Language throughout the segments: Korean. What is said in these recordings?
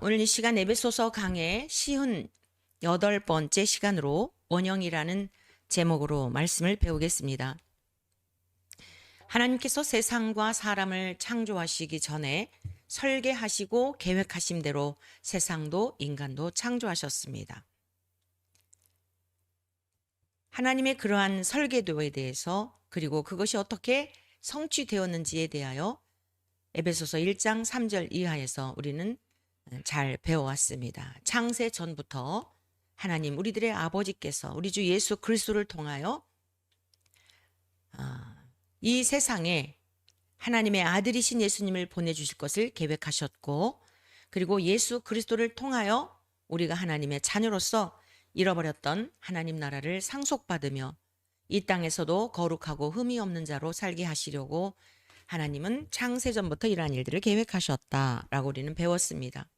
오늘 이 시간 에베소서 강의 58번째 시간으로 원형이라는 제목으로 말씀을 배우겠습니다. 하나님께서 세상과 사람을 창조하시기 전에 설계하시고 계획하신 대로 세상도 인간도 창조하셨습니다. 하나님의 그러한 설계도에 대해서 그리고 그것이 어떻게 성취되었는지에 대하여 에베소서 1장 3절 이하에서 우리는 잘 배워왔습니다. 창세 전부터 하나님 우리들의 아버지께서 우리 주 예수 그리스도를 통하여 이 세상에 하나님의 아들이신 예수님을 보내주실 것을 계획하셨고, 그리고 예수 그리스도를 통하여 우리가 하나님의 자녀로서 잃어버렸던 하나님 나라를 상속받으며 이 땅에서도 거룩하고 흠이 없는 자로 살게 하시려고 하나님은 창세전부터 이러한 일들을 계획하셨다라고 우리는 배웠습니다.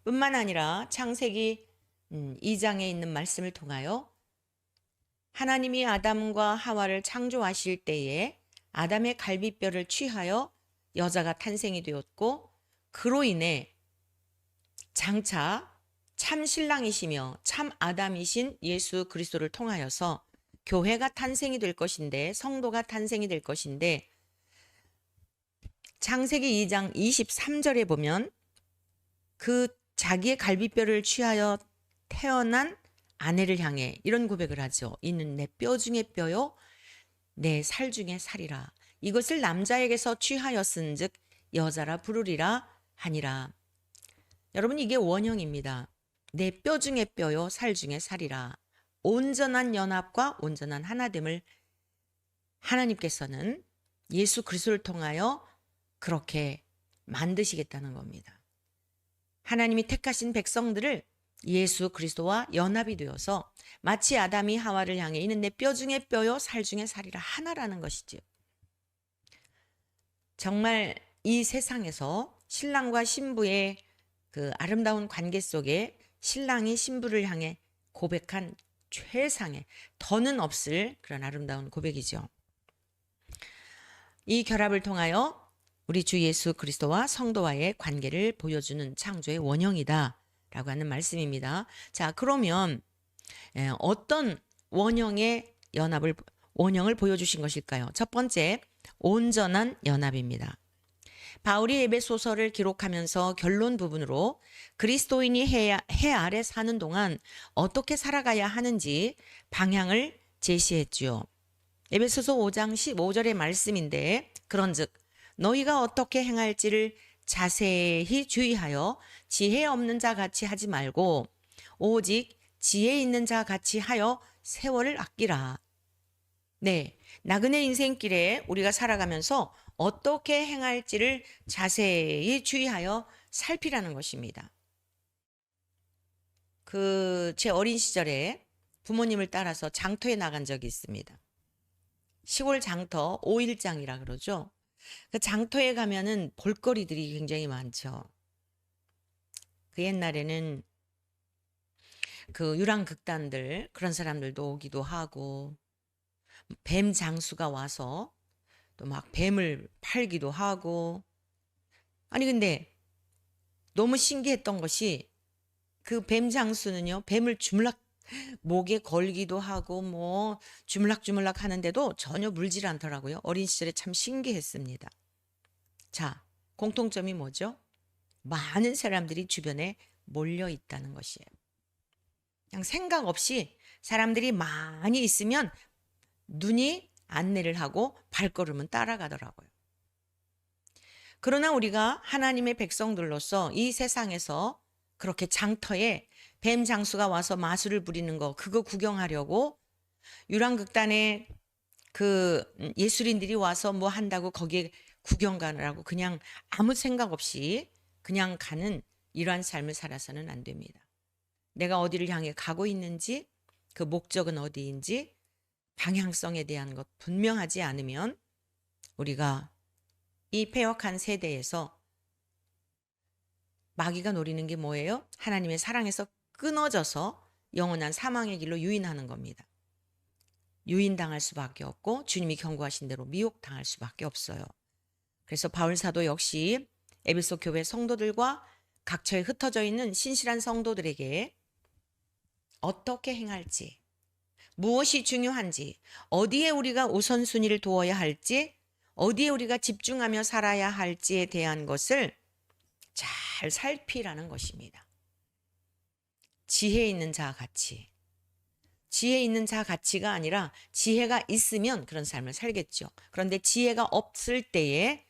뿐만 아니라 창세기 2장에 있는 말씀을 통하여 하나님이 아담과 하와를 창조하실 때에 아담의 갈비뼈를 취하여 여자가 탄생이 되었고, 그로 인해 장차 참 신랑이시며 참 아담이신 예수 그리스도를 통하여서 교회가 탄생이 될 것인데, 성도가 탄생이 될 것인데, 창세기 2장 23절에 보면 그 자기의 갈비뼈를 취하여 태어난 아내를 향해 이런 고백을 하죠. 이는 내 뼈 중에 뼈요 내 살 중에 살이라. 이것을 남자에게서 취하였은즉 여자라 부르리라 하니라. 여러분, 이게 원형입니다. 내 뼈 중에 뼈요 살 중에 살이라. 온전한 연합과 온전한 하나됨을 하나님께서는 예수 그리스도를 통하여 그렇게 만드시겠다는 겁니다. 하나님이 택하신 백성들을 예수 그리스도와 연합이 되어서 마치 아담이 하와를 향해 이는 내 뼈 중에 뼈요 살 중에 살이라 하나라는 것이지요. 정말 이 세상에서 신랑과 신부의 그 아름다운 관계 속에 신랑이 신부를 향해 고백한 최상의, 더는 없을 그런 아름다운 고백이죠. 이 결합을 통하여 우리 주 예수 그리스도와 성도와의 관계를 보여주는 창조의 원형이다 라고 하는 말씀입니다. 자, 그러면 어떤 원형의 원형을 보여주신 것일까요? 첫 번째, 온전한 연합입니다. 바울이 에베소서를 기록하면서 결론 부분으로 그리스도인이 해 아래 사는 동안 어떻게 살아가야 하는지 방향을 제시했지요. 에베소서 5장 15절의 말씀인데, 그런즉 너희가 어떻게 행할지를 자세히 주의하여 지혜 없는 자 같이 하지 말고 오직 지혜 있는 자 같이 하여 세월을 아끼라. 네, 나그네 인생길에 우리가 살아가면서 어떻게 행할지를 자세히 주의하여 살피라는 것입니다. 제 어린 시절에 부모님을 따라서 장터에 나간 적이 있습니다. 시골 장터 5일장이라 그러죠. 그 장터에 가면은 볼거리들이 굉장히 많죠. 그 옛날에는 그 유랑극단들, 그런 사람들도 오기도 하고, 뱀 장수가 와서 또 막 뱀을 팔기도 하고. 아니 근데 너무 신기했던 것이 그 뱀 장수는요, 뱀을 주물락 목에 걸기도 하고 뭐 주물락주물락 하는데도 전혀 물질 않더라고요. 어린 시절에 참 신기했습니다. 자, 공통점이 뭐죠? 많은 사람들이 주변에 몰려 있다는 것이에요. 그냥 생각 없이 사람들이 많이 있으면 눈이 안내를 하고 발걸음은 따라가더라고요. 그러나 우리가 하나님의 백성들로서 이 세상에서 그렇게 장터에 뱀 장수가 와서 마술을 부리는 거, 그거 구경하려고 유랑극단에 그 예술인들이 와서 뭐 한다고 거기에 구경 가느라고 그냥 아무 생각 없이 그냥 가는 이러한 삶을 살아서는 안 됩니다. 내가 어디를 향해 가고 있는지, 그 목적은 어디인지 방향성에 대한 것 분명하지 않으면 우리가 이 패역한 세대에서 마귀가 노리는 게 뭐예요? 하나님의 사랑에서 끊어져서 영원한 사망의 길로 유인하는 겁니다. 유인당할 수밖에 없고 주님이 경고하신 대로 미혹당할 수밖에 없어요. 그래서 바울 사도 역시 에베소 교회 성도들과 각처에 흩어져 있는 신실한 성도들에게 어떻게 행할지, 무엇이 중요한지, 어디에 우리가 우선순위를 두어야 할지, 어디에 우리가 집중하며 살아야 할지에 대한 것을 잘 살피라는 것입니다. 지혜 있는 자 같이. 지혜 있는 자 같이가 아니라 지혜가 있으면 그런 삶을 살겠죠. 그런데 지혜가 없을 때에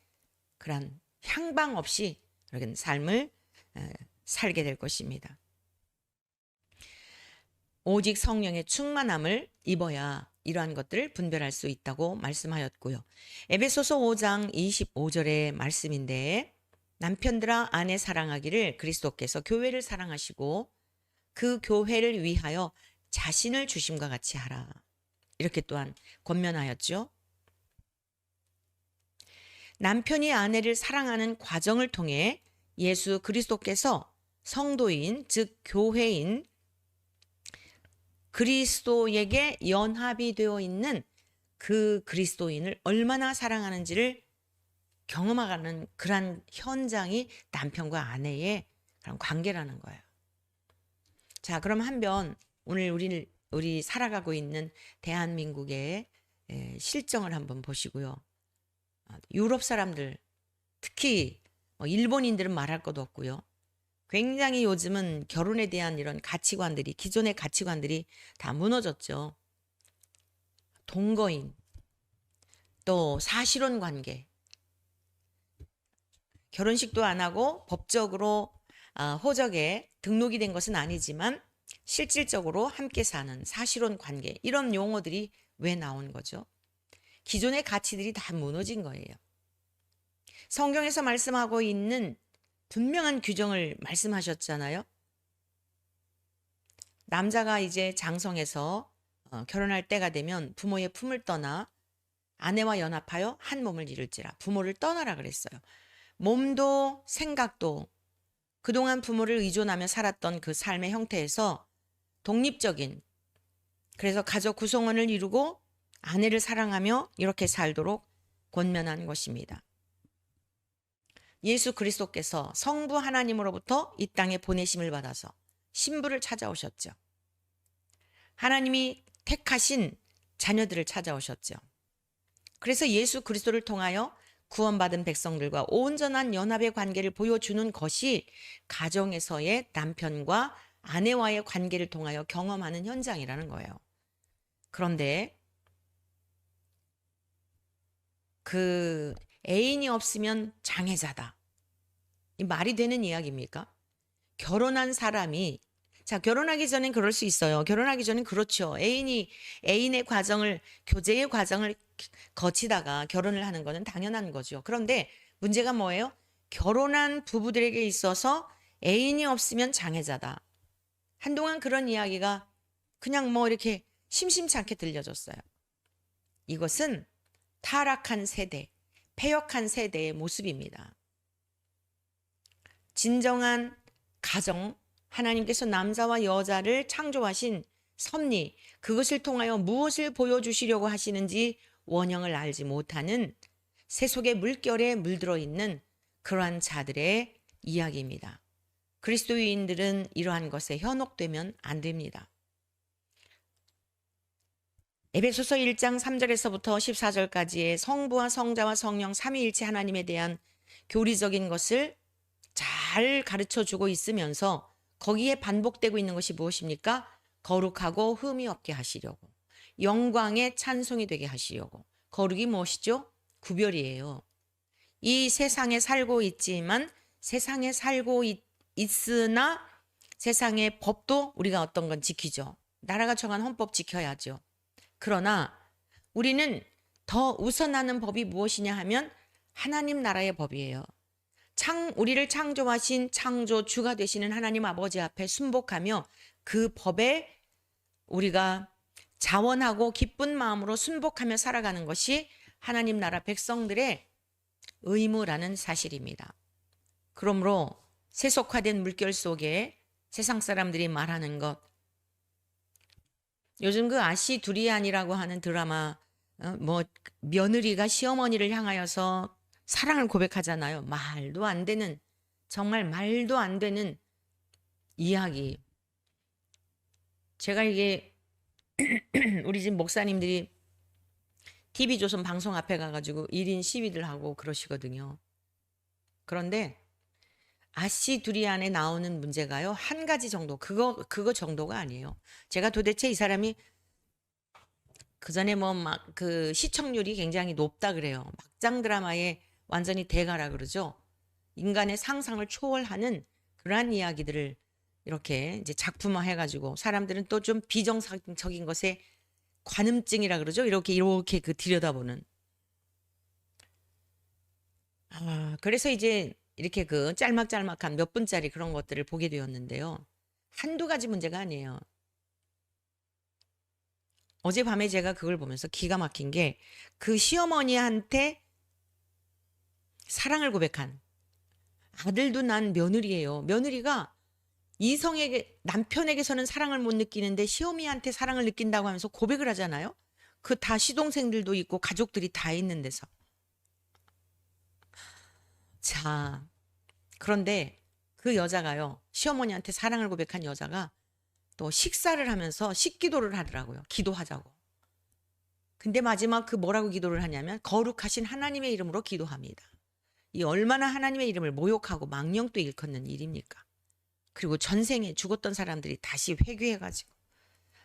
그런 향방 없이 그런 삶을 살게 될 것입니다. 오직 성령의 충만함을 입어야 이러한 것들을 분별할 수 있다고 말씀하였고요. 에베소서 5장 25절의 말씀인데, 남편들아 아내 사랑하기를 그리스도께서 교회를 사랑하시고 그 교회를 위하여 자신을 주심과 같이 하라. 이렇게 또한 권면하였죠. 남편이 아내를 사랑하는 과정을 통해 예수 그리스도께서 성도인, 즉 교회인 그리스도에게 연합이 되어 있는 그 그리스도인을 얼마나 사랑하는지를 경험하는 그런 현장이 남편과 아내의 그런 관계라는 거예요. 자, 그럼 한번 오늘 우리 살아가고 있는 대한민국의 실정을 한번 보시고요. 유럽 사람들, 특히 일본인들은 말할 것도 없고요. 굉장히 요즘은 결혼에 대한 이런 가치관들이, 기존의 가치관들이 다 무너졌죠. 동거인, 또 사실혼 관계, 결혼식도 안 하고 법적으로 호적에 등록이 된 것은 아니지만 실질적으로 함께 사는 사실혼 관계, 이런 용어들이 왜 나온 거죠? 기존의 가치들이 다 무너진 거예요. 성경에서 말씀하고 있는 분명한 규정을 말씀하셨잖아요. 남자가 이제 장성해서 결혼할 때가 되면 부모의 품을 떠나 아내와 연합하여 한 몸을 이룰지라. 부모를 떠나라 그랬어요. 몸도 생각도 그동안 부모를 의존하며 살았던 그 삶의 형태에서 독립적인, 그래서 가족 구성원을 이루고 아내를 사랑하며 이렇게 살도록 권면한 것입니다. 예수 그리스도께서 성부 하나님으로부터 이 땅에 보내심을 받아서 신부를 찾아오셨죠. 하나님이 택하신 자녀들을 찾아오셨죠. 그래서 예수 그리스도를 통하여 구원받은 백성들과 온전한 연합의 관계를 보여주는 것이 가정에서의 남편과 아내와의 관계를 통하여 경험하는 현장이라는 거예요. 그런데 그 애인이 없으면 장애자다. 이 말이 되는 이야기입니까? 결혼한 사람이, 자, 결혼하기 전엔 그럴 수 있어요. 결혼하기 전엔 그렇죠. 애인의 과정을, 교제의 과정을 거치다가 결혼을 하는 거는 당연한 거죠. 그런데 문제가 뭐예요? 결혼한 부부들에게 있어서 애인이 없으면 장애자다. 한동안 그런 이야기가 그냥 뭐 이렇게 심심치 않게 들려졌어요. 이것은 타락한 세대, 패역한 세대의 모습입니다. 진정한 가정, 하나님께서 남자와 여자를 창조하신 섭리, 그것을 통하여 무엇을 보여주시려고 하시는지 원형을 알지 못하는 세속의 물결에 물들어 있는 그러한 자들의 이야기입니다. 그리스도인들은 이러한 것에 현혹되면 안 됩니다. 에베소서 1장 3절에서부터 14절까지의 성부와 성자와 성령 삼위일체 하나님에 대한 교리적인 것을 잘 가르쳐주고 있으면서 거기에 반복되고 있는 것이 무엇입니까? 거룩하고 흠이 없게 하시려고, 영광의 찬송이 되게 하시려고. 거룩이 무엇이죠? 구별이에요. 이 세상에 살고 있지만 세상에 살고 있으나 세상의 법도 우리가 어떤 건 지키죠. 나라가 정한 헌법 지켜야죠. 그러나 우리는 더 우선하는 법이 무엇이냐 하면 하나님 나라의 법이에요. 우리를 창조하신 창조주가 되시는 하나님 아버지 앞에 순복하며 그 법에 우리가 자원하고 기쁜 마음으로 순복하며 살아가는 것이 하나님 나라 백성들의 의무라는 사실입니다. 그러므로 세속화된 물결 속에 세상 사람들이 말하는 것, 요즘 그 아시두리안이라고 하는 드라마, 며느리가 시어머니를 향하여서 사랑을 고백하잖아요. 말도 안 되는 정말 말도 안 되는 이야기. 제가 이게 우리 집 목사님들이 TV조선 방송 앞에 가가지고 1인 시위를 하고 그러시거든요. 그런데 아시두리안에 나오는 문제가요, 한 가지 정도, 그거 정도가 아니에요. 제가 도대체 이 사람이 그 전에 뭐 막 그 시청률이 굉장히 높다 그래요. 막장 드라마의 완전히 대가라 그러죠. 인간의 상상을 초월하는 그러한 이야기들을 이렇게 이제 작품화 해가지고 사람들은 또 좀 비정상적인 것에 관음증이라 그러죠. 이렇게 그 들여다보는. 그래서 이제 이렇게 그 짤막짤막한 몇 분짜리 그런 것들을 보게 되었는데요. 한두 가지 문제가 아니에요. 어젯밤에 제가 그걸 보면서 기가 막힌 게 그 시어머니한테 사랑을 고백한 아들도 난 며느리예요. 며느리가 이성에게 남편에게서는 사랑을 못 느끼는데 시어미한테 사랑을 느낀다고 하면서 고백을 하잖아요. 그 다 시동생들도 있고 가족들이 다 있는 데서. 자, 그런데 그 여자가요. 시어머니한테 사랑을 고백한 여자가 또 식사를 하면서 식기도를 하더라고요. 기도하자고. 근데 마지막 그 뭐라고 기도를 하냐면 거룩하신 하나님의 이름으로 기도합니다. 이 얼마나 하나님의 이름을 모욕하고 망령도 일컫는 일입니까? 그리고 전생에 죽었던 사람들이 다시 회귀해가지고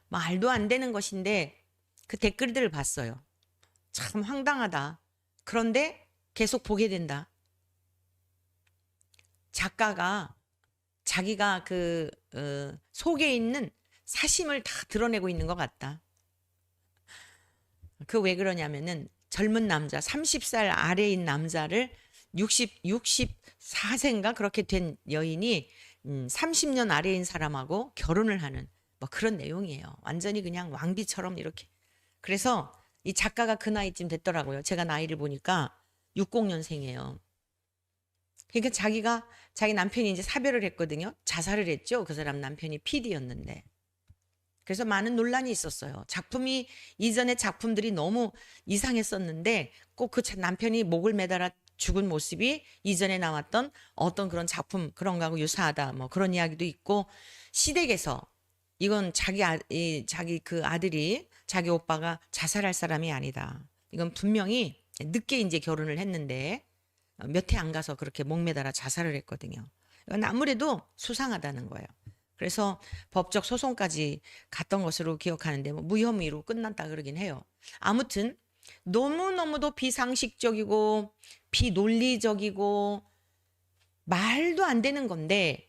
말도 안 되는 것인데 그 댓글들을 봤어요. 참 황당하다. 그런데 계속 보게 된다. 작가가 자기가 그 속에 있는 사심을 다 드러내고 있는 것 같다. 그 왜 그러냐면은 젊은 남자 30살 아래인 남자를 64세인가 그렇게 된 여인이 30년 아래인 사람하고 결혼을 하는 뭐 그런 내용이에요. 완전히 그냥 왕비처럼 이렇게. 그래서 이 작가가 그 나이쯤 됐더라고요. 제가 나이를 보니까 60년생이에요. 그러니까 자기 남편이 이제 사별을 했거든요. 자살을 했죠. 그 사람 남편이 PD였는데. 그래서 많은 논란이 있었어요. 작품이 이전의 작품들이 너무 이상했었는데 꼭 그 남편이 목을 매달아 죽은 모습이 이전에 나왔던 어떤 그런 작품 그런 거하고 유사하다. 뭐 그런 이야기도 있고 시댁에서 이건 자기 그 아들이 자기 오빠가 자살할 사람이 아니다. 이건 분명히 늦게 이제 결혼을 했는데 몇 해 안 가서 그렇게 목 매달아 자살을 했거든요. 이건 아무래도 수상하다는 거예요. 그래서 법적 소송까지 갔던 것으로 기억하는데 뭐 무혐의로 끝났다 그러긴 해요. 아무튼 너무너무도 비상식적이고 비논리적이고 말도 안 되는 건데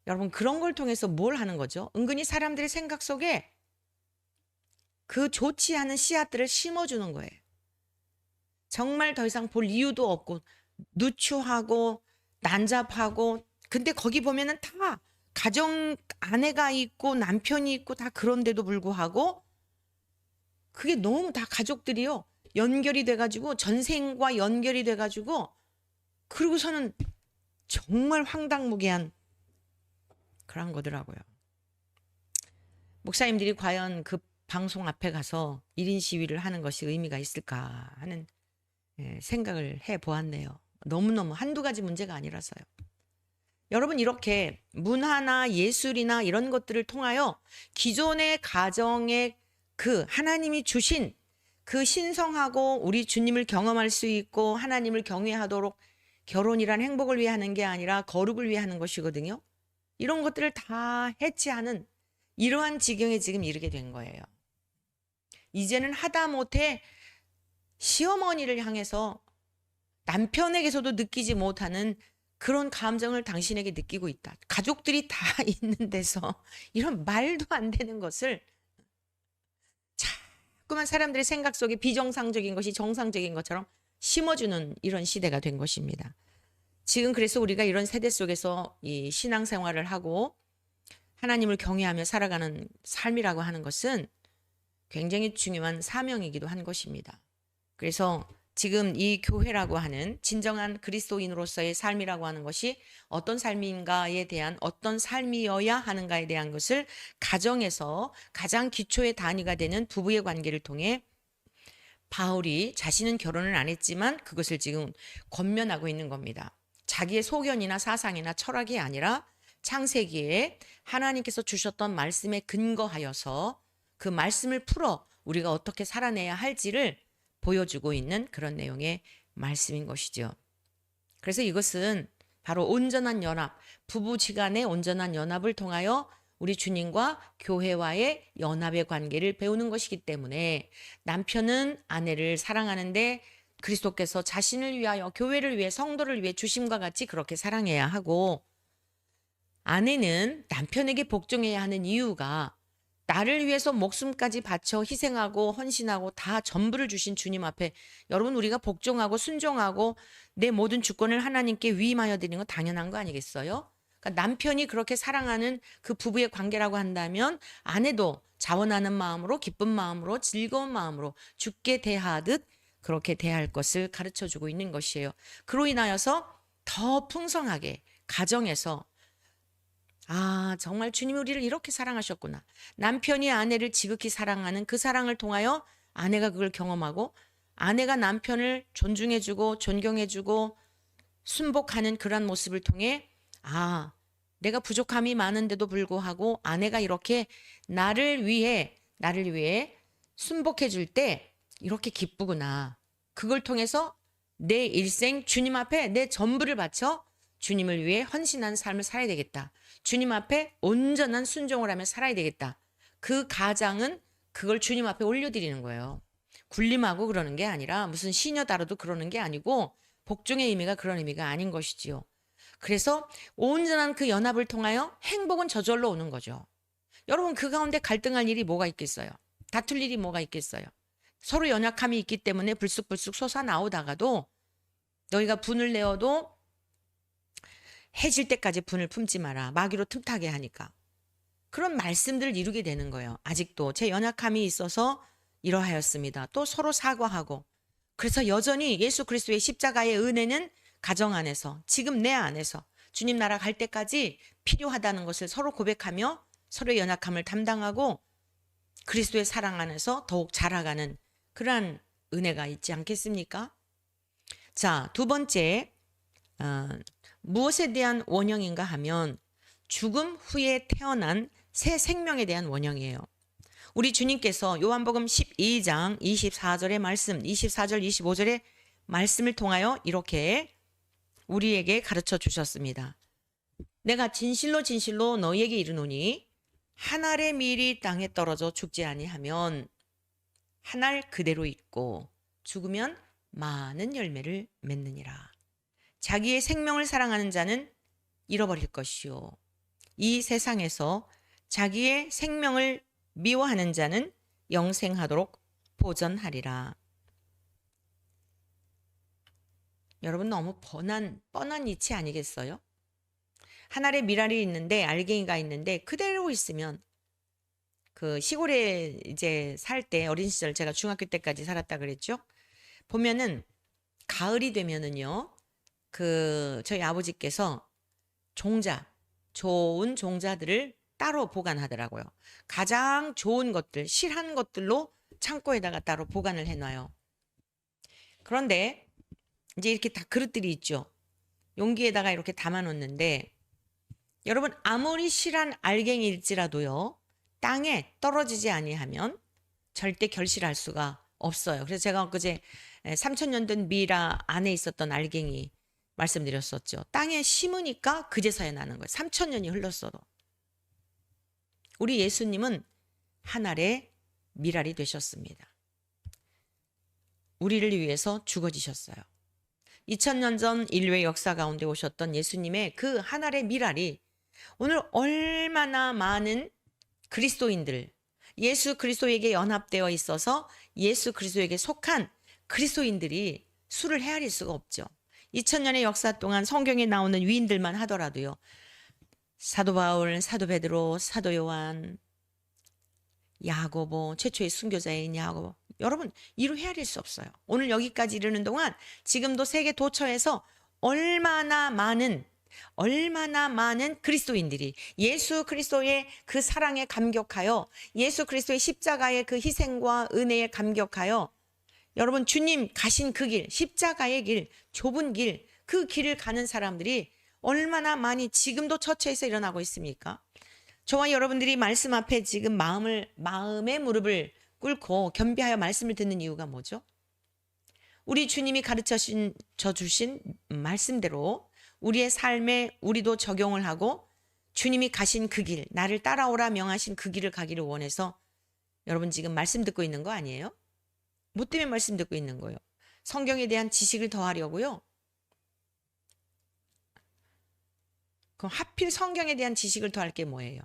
여러분 그런 걸 통해서 뭘 하는 거죠? 은근히 사람들의 생각 속에 그 좋지 않은 씨앗들을 심어주는 거예요. 정말 더 이상 볼 이유도 없고 누추하고 난잡하고 근데 거기 보면은 다 가정 아내가 있고 남편이 있고 다 그런데도 불구하고 그게 너무 다 가족들이요. 연결이 돼가지고 전생과 연결이 돼가지고 그러고서는 정말 황당무계한 그런 거더라고요. 목사님들이 과연 그 방송 앞에 가서 1인 시위를 하는 것이 의미가 있을까 하는 생각을 해보았네요. 너무너무 한두 가지 문제가 아니라서요. 여러분 이렇게 문화나 예술이나 이런 것들을 통하여 기존의 가정의 그 하나님이 주신 그 신성하고 우리 주님을 경험할 수 있고 하나님을 경외하도록 결혼이란 행복을 위해 하는 게 아니라 거룩을 위해 하는 것이거든요. 이런 것들을 다 해치하는 이러한 지경에 지금 이르게 된 거예요. 이제는 하다못해 시어머니를 향해서 남편에게서도 느끼지 못하는 그런 감정을 당신에게 느끼고 있다. 가족들이 다 있는 데서 이런 말도 안 되는 것을 자꾸만 사람들의 생각 속에 비정상적인 것이 정상적인 것처럼 심어주는 이런 시대가 된 것입니다. 지금 그래서 우리가 이런 세대 속에서 이 신앙생활을 하고 하나님을 경외하며 살아가는 삶이라고 하는 것은 굉장히 중요한 사명이기도 한 것입니다. 그래서 지금 이 교회라고 하는 진정한 그리스도인으로서의 삶이라고 하는 것이 어떤 삶인가에 대한 어떤 삶이어야 하는가에 대한 것을 가정에서 가장 기초의 단위가 되는 부부의 관계를 통해 바울이 자신은 결혼을 안 했지만 그것을 지금 권면하고 있는 겁니다. 자기의 소견이나 사상이나 철학이 아니라 창세기에 하나님께서 주셨던 말씀에 근거하여서 그 말씀을 풀어 우리가 어떻게 살아내야 할지를 보여주고 있는 그런 내용의 말씀인 것이죠. 그래서 이것은 바로 온전한 연합, 부부지간의 온전한 연합을 통하여 우리 주님과 교회와의 연합의 관계를 배우는 것이기 때문에 남편은 아내를 사랑하는데 그리스도께서 자신을 위하여 교회를 위해 성도를 위해 주심과 같이 그렇게 사랑해야 하고, 아내는 남편에게 복종해야 하는 이유가 나를 위해서 목숨까지 바쳐 희생하고 헌신하고 다 전부를 주신 주님 앞에 여러분 우리가 복종하고 순종하고 내 모든 주권을 하나님께 위임하여 드리는 건 당연한 거 아니겠어요? 그러니까 남편이 그렇게 사랑하는 그 부부의 관계라고 한다면 아내도 자원하는 마음으로 기쁜 마음으로 즐거운 마음으로 주께 대하듯 그렇게 대할 것을 가르쳐주고 있는 것이에요. 그로 인하여서 더 풍성하게 가정에서 정말 주님이 우리를 이렇게 사랑하셨구나. 남편이 아내를 지극히 사랑하는 그 사랑을 통하여 아내가 그걸 경험하고 아내가 남편을 존중해주고 존경해주고 순복하는 그런 모습을 통해 내가 부족함이 많은데도 불구하고 아내가 이렇게 나를 위해 순복해줄 때 이렇게 기쁘구나. 그걸 통해서 내 일생 주님 앞에 내 전부를 바쳐 주님을 위해 헌신한 삶을 살아야 되겠다. 주님 앞에 온전한 순종을 하며 살아야 되겠다. 그 가장은 그걸 주님 앞에 올려드리는 거예요. 군림하고 그러는 게 아니라 무슨 시녀 다뤄도 그러는 게 아니고 복종의 의미가 그런 의미가 아닌 것이지요. 그래서 온전한 그 연합을 통하여 행복은 저절로 오는 거죠. 여러분 그 가운데 갈등할 일이 뭐가 있겠어요? 다툴 일이 뭐가 있겠어요? 서로 연약함이 있기 때문에 불쑥불쑥 솟아나오다가도 너희가 분을 내어도 해질 때까지 분을 품지 마라. 마귀로 틈타게 하니까. 그런 말씀들을 이루게 되는 거예요. 아직도 제 연약함이 있어서 이러하였습니다. 또 서로 사과하고. 그래서 여전히 예수 그리스도의 십자가의 은혜는 가정 안에서 지금 내 안에서 주님 나라 갈 때까지 필요하다는 것을 서로 고백하며 서로의 연약함을 담당하고 그리스도의 사랑 안에서 더욱 자라가는 그러한 은혜가 있지 않겠습니까? 자, 두 번째 무엇에 대한 원형인가 하면 죽음 후에 태어난 새 생명에 대한 원형이에요. 우리 주님께서 요한복음 12장 24절의 말씀, 24절 25절의 말씀을 통하여 이렇게 우리에게 가르쳐 주셨습니다. 내가 진실로 진실로 너희에게 이르노니 한 알의 밀이 땅에 떨어져 죽지 아니하면 한 알 그대로 있고 죽으면 많은 열매를 맺느니라. 자기의 생명을 사랑하는 자는 잃어버릴 것이요 이 세상에서 자기의 생명을 미워하는 자는 영생하도록 보전하리라. 여러분 너무 뻔한 이치 아니겠어요? 한 알의 밀알이 있는데 알갱이가 있는데 그대로 있으면 그 시골에 이제 살 때 어린 시절 제가 중학교 때까지 살았다 그랬죠. 보면은 가을이 되면은요. 저희 아버지께서 좋은 종자들을 따로 보관하더라고요. 가장 좋은 것들, 실한 것들로 창고에다가 따로 보관을 해놔요. 그런데 이제 이렇게 다 그릇들이 있죠. 용기에다가 이렇게 담아놓는데 여러분 아무리 실한 알갱이일지라도요. 땅에 떨어지지 아니하면 절대 결실할 수가 없어요. 그래서 제가 그제 3,000년 된 미라 안에 있었던 알갱이 말씀드렸었죠. 땅에 심으니까 그제서야 나는 거예요. 3,000년이 흘렀어도. 우리 예수님은 한 알의 밀알이 되셨습니다. 우리를 위해서 죽어지셨어요. 2000년 전 인류의 역사 가운데 오셨던 예수님의 그 한 알의 밀알이 오늘 얼마나 많은 그리스도인들, 예수 그리스도에게 연합되어 있어서 예수 그리스도에게 속한 그리스도인들이 수를 헤아릴 수가 없죠. 2000년의 역사 동안 성경에 나오는 위인들만 하더라도요. 사도 바울, 사도 베드로, 사도 요한, 야고보, 최초의 순교자인 야고보. 여러분 이루 헤아릴 수 없어요. 오늘 여기까지 이르는 동안 지금도 세계 도처에서 얼마나 많은 그리스도인들이 예수 그리스도의 그 사랑에 감격하여 예수 그리스도의 십자가의 그 희생과 은혜에 감격하여 여러분 주님 가신 그 길, 십자가의 길, 좁은 길, 그 길을 가는 사람들이 얼마나 많이 지금도 처처해서 일어나고 있습니까? 저와 여러분들이 말씀 앞에 지금 마음의 무릎을 꿇고 겸비하여 말씀을 듣는 이유가 뭐죠? 우리 주님이 가르쳐 주신 말씀대로 우리의 삶에 우리도 적용을 하고 주님이 가신 그 길, 나를 따라오라 명하신 그 길을 가기를 원해서 여러분 지금 말씀 듣고 있는 거 아니에요? 뭐 때문에 말씀 듣고 있는 거예요? 성경에 대한 지식을 더하려고요? 그럼 하필 성경에 대한 지식을 더할 게 뭐예요?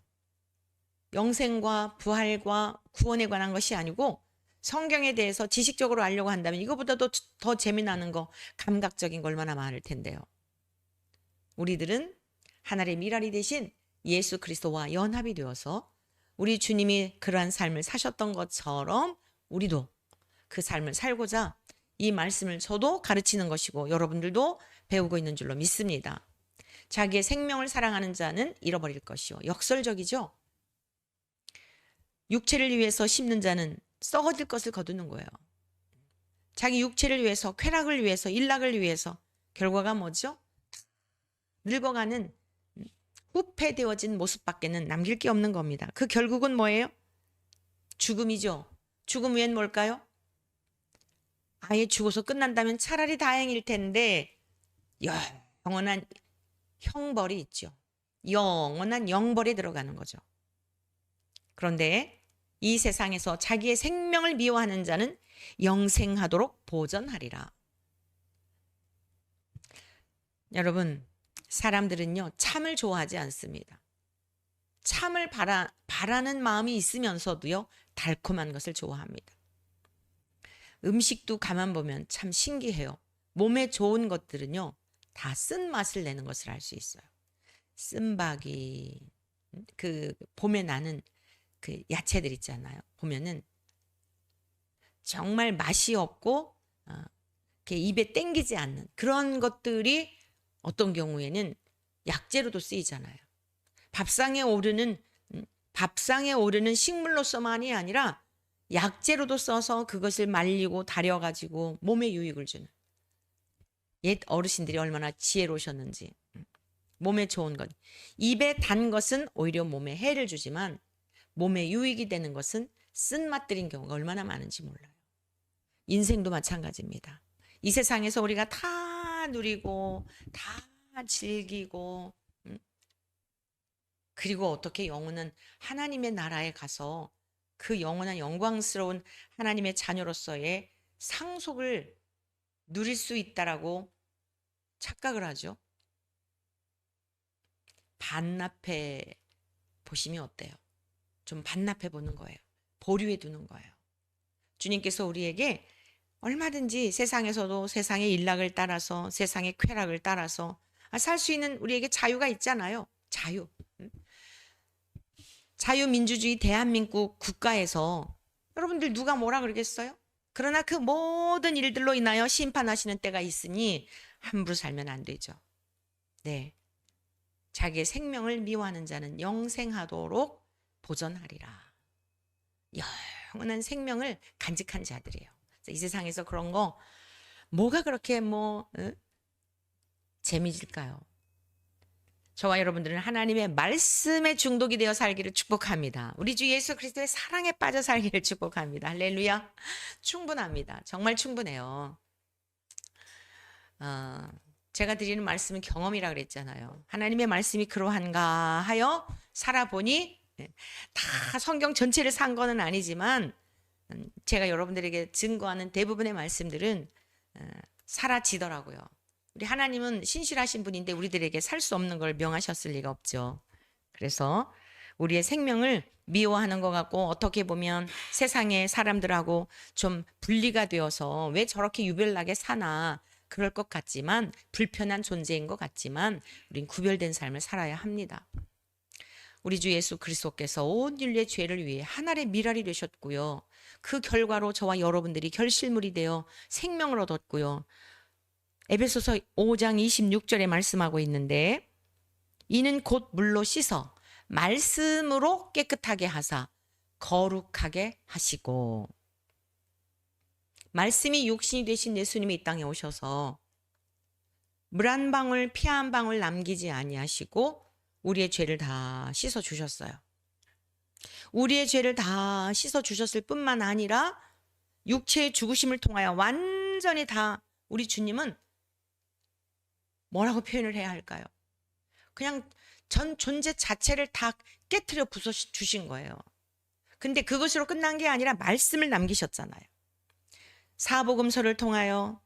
영생과 부활과 구원에 관한 것이 아니고 성경에 대해서 지식적으로 알려고 한다면 이거보다도 더 재미나는 거, 감각적인 거 얼마나 많을 텐데요. 우리들은 하나님의 미랄이 되신 예수 그리스도와 연합이 되어서 우리 주님이 그러한 삶을 사셨던 것처럼 우리도 그 삶을 살고자 이 말씀을 저도 가르치는 것이고 여러분들도 배우고 있는 줄로 믿습니다. 자기의 생명을 사랑하는 자는 잃어버릴 것이요. 역설적이죠. 육체를 위해서 심는 자는 썩어질 것을 거두는 거예요. 자기 육체를 위해서, 쾌락을 위해서, 일락을 위해서 결과가 뭐죠? 늙어가는 후패되어진 모습밖에는 남길 게 없는 겁니다. 그 결국은 뭐예요? 죽음이죠. 죽음 외엔 뭘까요? 아예 죽어서 끝난다면 차라리 다행일 텐데 영원한 형벌이 있죠. 영원한 영벌에 들어가는 거죠. 그런데 이 세상에서 자기의 생명을 미워하는 자는 영생하도록 보전하리라. 여러분, 사람들은요, 참을 좋아하지 않습니다. 참을 바라는 마음이 있으면서도요, 달콤한 것을 좋아합니다. 음식도 가만 보면 참 신기해요. 몸에 좋은 것들은요, 다 쓴맛을 내는 것을 알 수 있어요. 쓴박이, 그 봄에 나는 그 야채들 있잖아요. 보면은 정말 맛이 없고 이렇게 입에 땡기지 않는 그런 것들이 어떤 경우에는 약재로도 쓰이잖아요. 밥상에 오르는 식물로서만이 아니라 약재로도 써서 그것을 말리고 달여가지고 몸에 유익을 주는 옛 어르신들이 얼마나 지혜로우셨는지. 몸에 좋은 것, 입에 단 것은 오히려 몸에 해를 주지만 몸에 유익이 되는 것은 쓴맛들인 경우가 얼마나 많은지 몰라요. 인생도 마찬가지입니다. 이 세상에서 우리가 다 누리고 다 즐기고 그리고 어떻게 영혼은 하나님의 나라에 가서 그 영원한 영광스러운 하나님의 자녀로서의 상속을 누릴 수 있다라고 착각을 하죠. 반납해 보시면 어때요? 좀 반납해 보는 거예요. 보류해 두는 거예요. 주님께서 우리에게 얼마든지 세상에서도 세상의 일락을 따라서 세상의 쾌락을 따라서 살 수 있는 우리에게 자유가 있잖아요. 자유민주주의 대한민국 국가에서 여러분들 누가 뭐라 그러겠어요? 그러나 그 모든 일들로 인하여 심판하시는 때가 있으니 함부로 살면 안 되죠. 네, 자기의 생명을 미워하는 자는 영생하도록 보전하리라. 영원한 생명을 간직한 자들이에요. 이 세상에서 그런 거 뭐가 그렇게 재미질까요? 저와 여러분들은 하나님의 말씀에 중독이 되어 살기를 축복합니다. 우리 주 예수 그리스도의 사랑에 빠져 살기를 축복합니다. 할렐루야. 충분합니다. 정말 충분해요. 제가 드리는 말씀은 경험이라 그랬잖아요. 하나님의 말씀이 그러한가 하여 살아보니 다 성경 전체를 산 거는 아니지만 제가 여러분들에게 증거하는 대부분의 말씀들은 사라지더라고요. 우리 하나님은 신실하신 분인데 우리들에게 살 수 없는 걸 명하셨을 리가 없죠. 그래서 우리의 생명을 미워하는 것 같고 어떻게 보면 세상의 사람들하고 좀 분리가 되어서 왜 저렇게 유별나게 사나 그럴 것 같지만 불편한 존재인 것 같지만 우린 구별된 삶을 살아야 합니다. 우리 주 예수 그리스도께서 온 인류의 죄를 위해 하나의 미랄이 되셨고요. 그 결과로 저와 여러분들이 결실물이 되어 생명을 얻었고요. 에베소서 5장 26절에 말씀하고 있는데 이는 곧 물로 씻어 말씀으로 깨끗하게 하사 거룩하게 하시고 말씀이 육신이 되신 예수님이 이 땅에 오셔서 물 한 방울 피 한 방울 남기지 아니하시고 우리의 죄를 다 씻어 주셨어요. 우리의 죄를 다 씻어 주셨을 뿐만 아니라 육체의 죽으심을 통하여 완전히 다 우리 주님은 뭐라고 표현을 해야 할까요? 그냥 전 존재 자체를 다 깨트려 부숴 주신 거예요. 근데 그것으로 끝난 게 아니라 말씀을 남기셨잖아요. 사복음서를 통하여,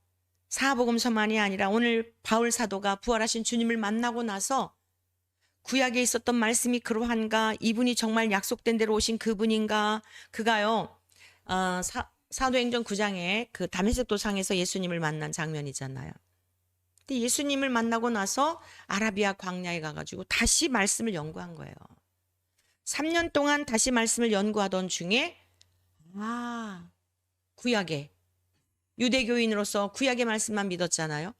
사복음서만이 아니라 오늘 바울 사도가 부활하신 주님을 만나고 나서 구약에 있었던 말씀이 그러한가, 이분이 정말 약속된 대로 오신 그분인가, 그가요 사도행전 9장에 그 다메섹 도상에서 예수님을 만난 장면이잖아요. 근데 예수님을 만나고 나서 아라비아 광야에 가가지고 다시 말씀을 연구한 거예요. 3년 동안 다시 말씀을 연구하던 중에 구약에, 유대교인으로서 구약의 말씀만 믿었잖아요.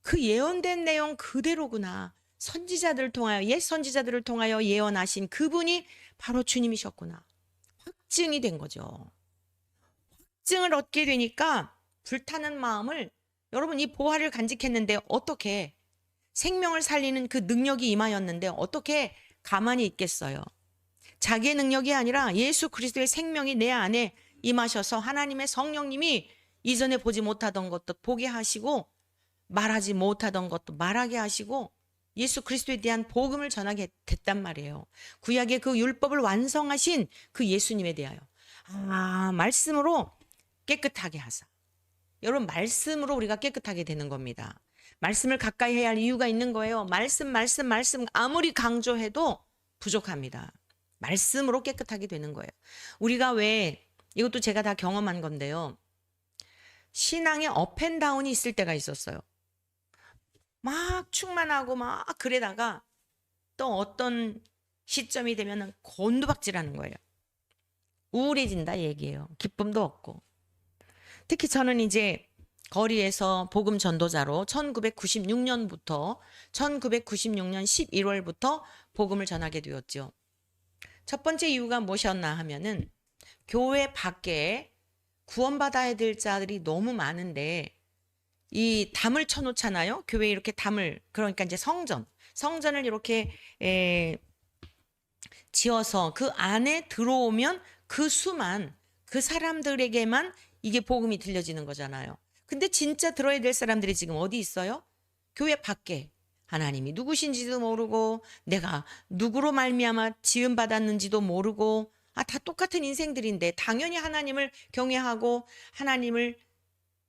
그 예언된 내용 그대로구나. 선지자들을 통하여, 옛 선지자들을 통하여 예언하신 그분이 바로 주님이셨구나. 확증이 된 거죠. 확증을 얻게 되니까 불타는 마음을, 여러분 이 보화를 간직했는데 어떻게, 생명을 살리는 그 능력이 임하였는데 어떻게 가만히 있겠어요. 자기의 능력이 아니라 예수 그리스도의 생명이 내 안에 임하셔서 하나님의 성령님이 이전에 보지 못하던 것도 보게 하시고 말하지 못하던 것도 말하게 하시고 예수 그리스도에 대한 복음을 전하게 됐단 말이에요. 구약의 그 율법을 완성하신 그 예수님에 대하여 말씀으로 깨끗하게 하사. 여러분 말씀으로 우리가 깨끗하게 되는 겁니다. 말씀을 가까이 해야 할 이유가 있는 거예요. 말씀 아무리 강조해도 부족합니다. 말씀으로 깨끗하게 되는 거예요. 우리가 왜, 이것도 제가 다 경험한 건데요. 신앙에 업앤다운이 있을 때가 있었어요. 막 충만하고 막 그러다가 또 어떤 시점이 되면은 곤두박질하는 거예요. 우울해진다 얘기예요. 기쁨도 없고. 특히 저는 이제 거리에서 복음 전도자로 1996년 11월부터 복음을 전하게 되었죠. 첫 번째 이유가 무엇이었나 하면은 교회 밖에 구원받아야 될 자들이 너무 많은데 이 담을 쳐놓잖아요. 교회에 이렇게 담을, 그러니까 이제 성전을 이렇게 지어서 그 안에 들어오면 그 수만, 그 사람들에게만 이게 복음이 들려지는 거잖아요. 근데 진짜 들어야 될 사람들이 지금 어디 있어요? 교회 밖에. 하나님이 누구신지도 모르고 내가 누구로 말미암아 지음 받았는지도 모르고 다 똑같은 인생들인데 당연히 하나님을 경외하고 하나님을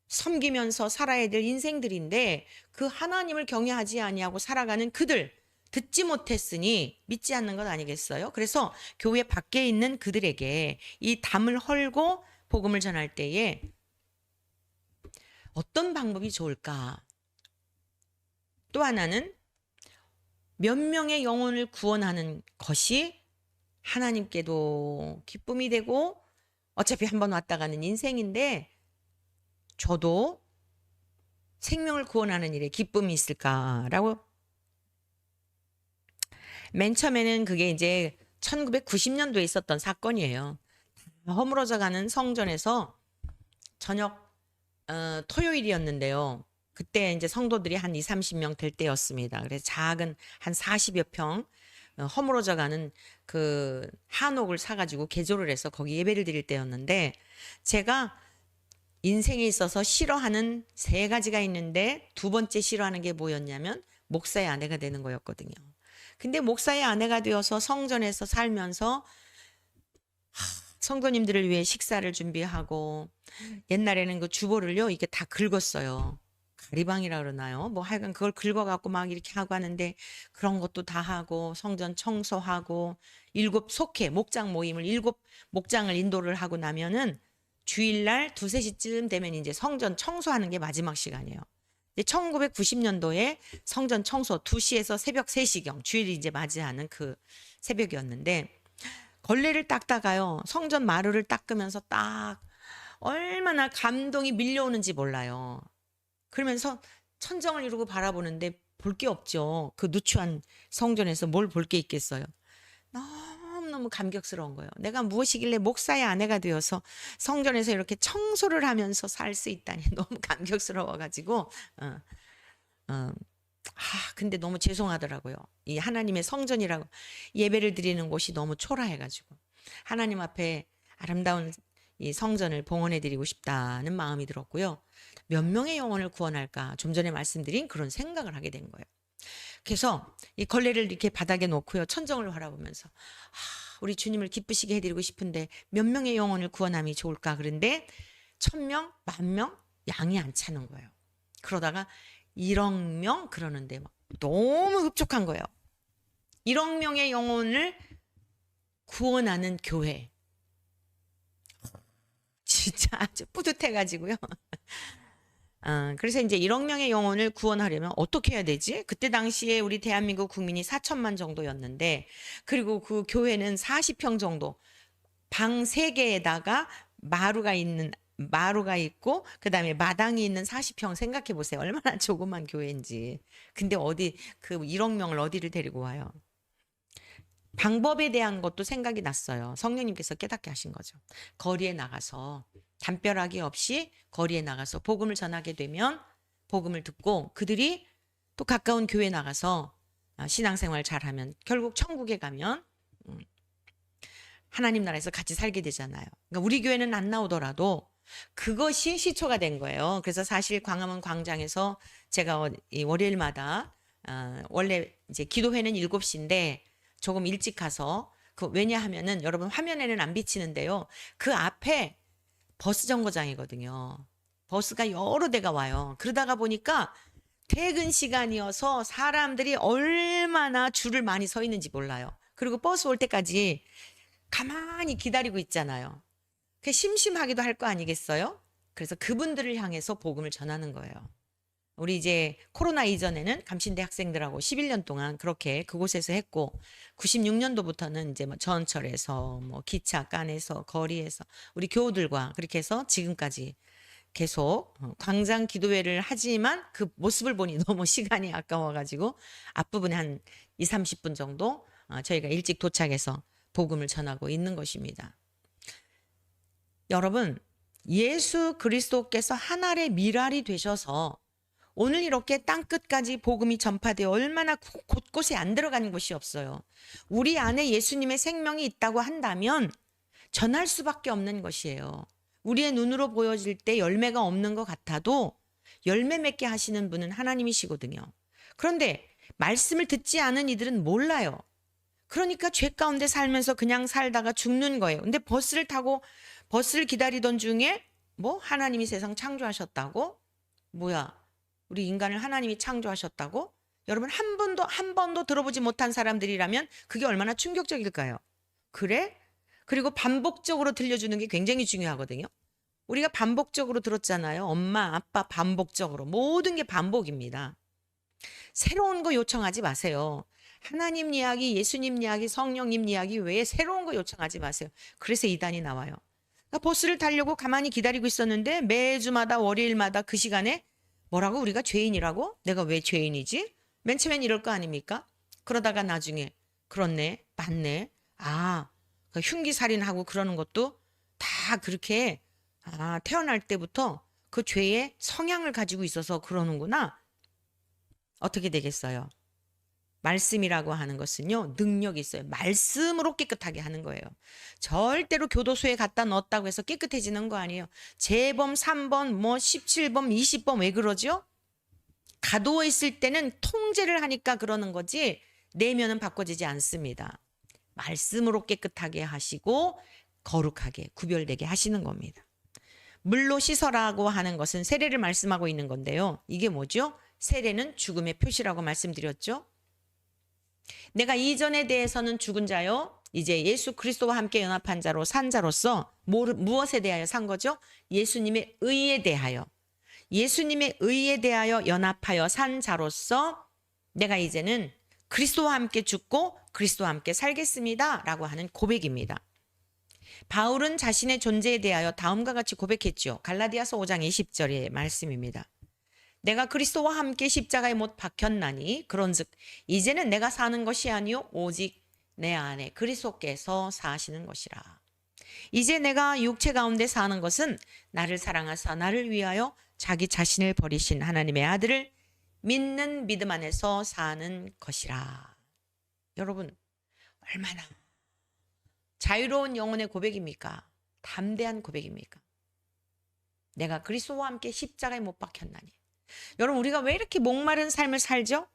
섬기면서 살아야 될 인생들인데 그 하나님을 경외하지 아니하고 살아가는 그들 듣지 못했으니 믿지 않는 것 아니겠어요? 그래서 교회 밖에 있는 그들에게 이 담을 헐고 복음을 전할 때에 어떤 방법이 좋을까? 또 하나는 몇 명의 영혼을 구원하는 것이 하나님께도 기쁨이 되고 어차피 한번 왔다 가는 인생인데 저도 생명을 구원하는 일에 기쁨이 있을까라고. 맨 처음에는 그게 이제 1990년도에 있었던 사건이에요. 허물어져 가는 성전에서 저녁 토요일이었는데요. 그때 이제 성도들이 한 20, 30명 될 때였습니다. 그래서 작은 한 40여 평 허물어져 가는 그 한옥을 사가지고 개조를 해서 거기 예배를 드릴 때였는데 제가 인생에 있어서 싫어하는 3가지가 있는데 두 번째 싫어하는 게 뭐였냐면 목사의 아내가 되는 거였거든요. 근데 목사의 아내가 되어서 성전에서 살면서 성도님들을 위해 식사를 준비하고 옛날에는 그 주보를요 이게 다 긁었어요. 가리방이라 그러나요? 뭐 하여간 그걸 긁어갖고 막 이렇게 하고 하는데 그런 것도 다 하고 성전 청소하고 7 속회 목장 모임을 7 목장을 인도를 하고 나면은 주일날 2, 3시쯤 되면 이제 성전 청소하는 게 마지막 시간이에요. 1990년도에 성전 청소 2시에서 새벽 3시경 주일이 이제 맞이하는 그 새벽이었는데 걸레를 닦다가요 성전 마루를 닦으면서 딱 얼마나 감동이 밀려오는지 몰라요. 그러면서 천정을 이루고 바라보는데 볼 게 없죠. 그 누추한 성전에서 뭘 볼 게 있겠어요. 너무너무 감격스러운 거예요. 내가 무엇이길래 목사의 아내가 되어서 성전에서 이렇게 청소를 하면서 살 수 있다니 너무 감격스러워가지고 근데 너무 죄송하더라고요. 이 하나님의 성전이라고 예배를 드리는 곳이 너무 초라해가지고 하나님 앞에 아름다운 이 성전을 봉헌해 드리고 싶다는 마음이 들었고요. 몇 명의 영혼을 구원할까? 좀 전에 말씀드린 그런 생각을 하게 된 거예요. 그래서 이 걸레를 이렇게 바닥에 놓고요. 천정을 바라보면서 우리 주님을 기쁘시게 해드리고 싶은데 몇 명의 영혼을 구원함이 좋을까? 그런데 1000명, 10,000명 양이 안 차는 거예요. 그러다가 1억 명 그러는데 막 너무 흡족한 거예요. 1억 명의 영혼을 구원하는 교회. 진짜 아주 뿌듯해가지고요. 그래서 이제 1억 명의 영혼을 구원하려면 어떻게 해야 되지? 그때 당시에 우리 대한민국 국민이 4천만 정도였는데, 그리고 그 교회는 40평 정도, 방 3개에다가 마루가 있고, 그 다음에 마당이 있는 40평 생각해 보세요. 얼마나 조그만 교회인지. 근데 그 1억 명을 어디를 데리고 와요? 방법에 대한 것도 생각이 났어요. 성령님께서 깨닫게 하신 거죠. 거리에 나가서 담벼락이 없이 거리에 나가서 복음을 전하게 되면 복음을 듣고 그들이 또 가까운 교회에 나가서 신앙생활 잘하면 결국 천국에 가면 하나님 나라에서 같이 살게 되잖아요. 그러니까 우리 교회는 안 나오더라도 그것이 시초가 된 거예요. 그래서 사실 광화문 광장에서 제가 이 월요일마다 원래 이제 기도회는 7시인데 조금 일찍 가서 왜냐하면은 여러분 화면에는 안 비치는데요. 그 앞에 버스 정거장이거든요. 버스가 여러 대가 와요. 그러다가 보니까 퇴근 시간이어서 사람들이 얼마나 줄을 많이 서 있는지 몰라요. 그리고 버스 올 때까지 가만히 기다리고 있잖아요. 그 심심하기도 할 거 아니겠어요? 그래서 그분들을 향해서 복음을 전하는 거예요. 우리 이제 코로나 이전에는 감신대 학생들하고 11년 동안 그렇게 그곳에서 했고 96년도부터는 이제 뭐 전철에서 뭐 기차간에서 거리에서 우리 교우들과 그렇게 해서 지금까지 계속 광장 기도회를 하지만 그 모습을 보니 너무 시간이 아까워가지고 앞부분에 한 2, 30분 정도 저희가 일찍 도착해서 복음을 전하고 있는 것입니다. 여러분, 예수 그리스도께서 하늘의 미랄이 되셔서 오늘 이렇게 땅끝까지 복음이 전파되어 얼마나 곳곳에 안 들어가는 곳이 없어요. 우리 안에 예수님의 생명이 있다고 한다면 전할 수밖에 없는 것이에요. 우리의 눈으로 보여질 때 열매가 없는 것 같아도 열매 맺게 하시는 분은 하나님이시거든요. 그런데 말씀을 듣지 않은 이들은 몰라요. 그러니까 죄 가운데 살면서 그냥 살다가 죽는 거예요. 근데 버스를 기다리던 중에 뭐 하나님이 세상 창조하셨다고? 뭐야? 우리 인간을 하나님이 창조하셨다고? 여러분 한 번도 들어보지 못한 사람들이라면 그게 얼마나 충격적일까요? 그래? 그리고 반복적으로 들려주는 게 굉장히 중요하거든요. 우리가 반복적으로 들었잖아요. 엄마, 아빠 반복적으로. 모든 게 반복입니다. 새로운 거 요청하지 마세요. 하나님 이야기, 예수님 이야기, 성령님 이야기 외에 새로운 거 요청하지 마세요. 그래서 이단이 나와요. 그러니까 버스를 타려고 가만히 기다리고 있었는데 매주마다 월요일마다 그 시간에 뭐라고? 우리가 죄인이라고? 내가 왜 죄인이지? 맨 처음엔 이럴 거 아닙니까? 그러다가 나중에 그렇네, 맞네. 그 흉기살인하고 그러는 것도 다 그렇게 태어날 때부터 그 죄의 성향을 가지고 있어서 그러는구나. 어떻게 되겠어요? 말씀이라고 하는 것은요, 능력이 있어요. 말씀으로 깨끗하게 하는 거예요. 절대로 교도소에 갖다 넣었다고 해서 깨끗해지는 거 아니에요. 재범 3번, 뭐 17번, 20번 왜 그러죠? 가두어 있을 때는 통제를 하니까 그러는 거지 내면은 바꿔지지 않습니다. 말씀으로 깨끗하게 하시고 거룩하게 구별되게 하시는 겁니다. 물로 씻어라고 하는 것은 세례를 말씀하고 있는 건데요. 이게 뭐죠? 세례는 죽음의 표시라고 말씀드렸죠. 내가 이전에 대해서는 죽은 자요. 이제 예수 그리스도와 함께 연합한 자로 산 자로서 무엇에 대하여 산 거죠? 예수님의 의에 대하여. 예수님의 의에 대하여 연합하여 산 자로서 내가 이제는 그리스도와 함께 죽고 그리스도와 함께 살겠습니다. 라고 하는 고백입니다. 바울은 자신의 존재에 대하여 다음과 같이 고백했죠. 갈라디아서 5장 20절의 말씀입니다. 내가 그리스도와 함께 십자가에 못 박혔나니 그런즉 이제는 내가 사는 것이 아니요 오직 내 안에 그리스도께서 사시는 것이라. 이제 내가 육체 가운데 사는 것은 나를 사랑하사 나를 위하여 자기 자신을 버리신 하나님의 아들을 믿는 믿음 안에서 사는 것이라. 여러분, 얼마나 자유로운 영혼의 고백입니까? 담대한 고백입니까? 내가 그리스도와 함께 십자가에 못 박혔나니. 여러분, 우리가 왜 이렇게 목마른 삶을 살죠?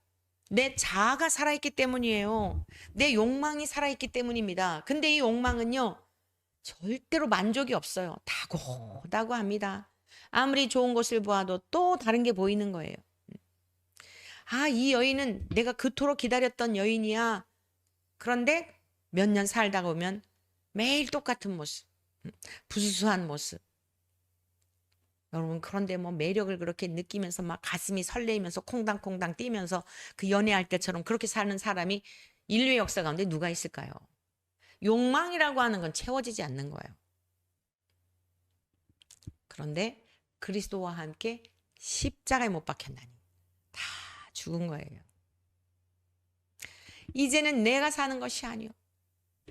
내 자아가 살아있기 때문이에요. 내 욕망이 살아있기 때문입니다. 근데 이 욕망은요, 절대로 만족이 없어요. 다고다고 합니다. 아무리 좋은 것을 보아도 또 다른 게 보이는 거예요. 아, 이 여인은 내가 그토록 기다렸던 여인이야. 그런데 몇 년 살다 보면 매일 똑같은 모습, 부수수한 모습. 여러분, 그런데 뭐 매력을 그렇게 느끼면서 막 가슴이 설레이면서 콩당콩당 뛰면서 그 연애할 때처럼 그렇게 사는 사람이 인류의 역사 가운데 누가 있을까요? 욕망이라고 하는 건 채워지지 않는 거예요. 그런데 그리스도와 함께 십자가에 못 박혔나니 다 죽은 거예요. 이제는 내가 사는 것이 아니요,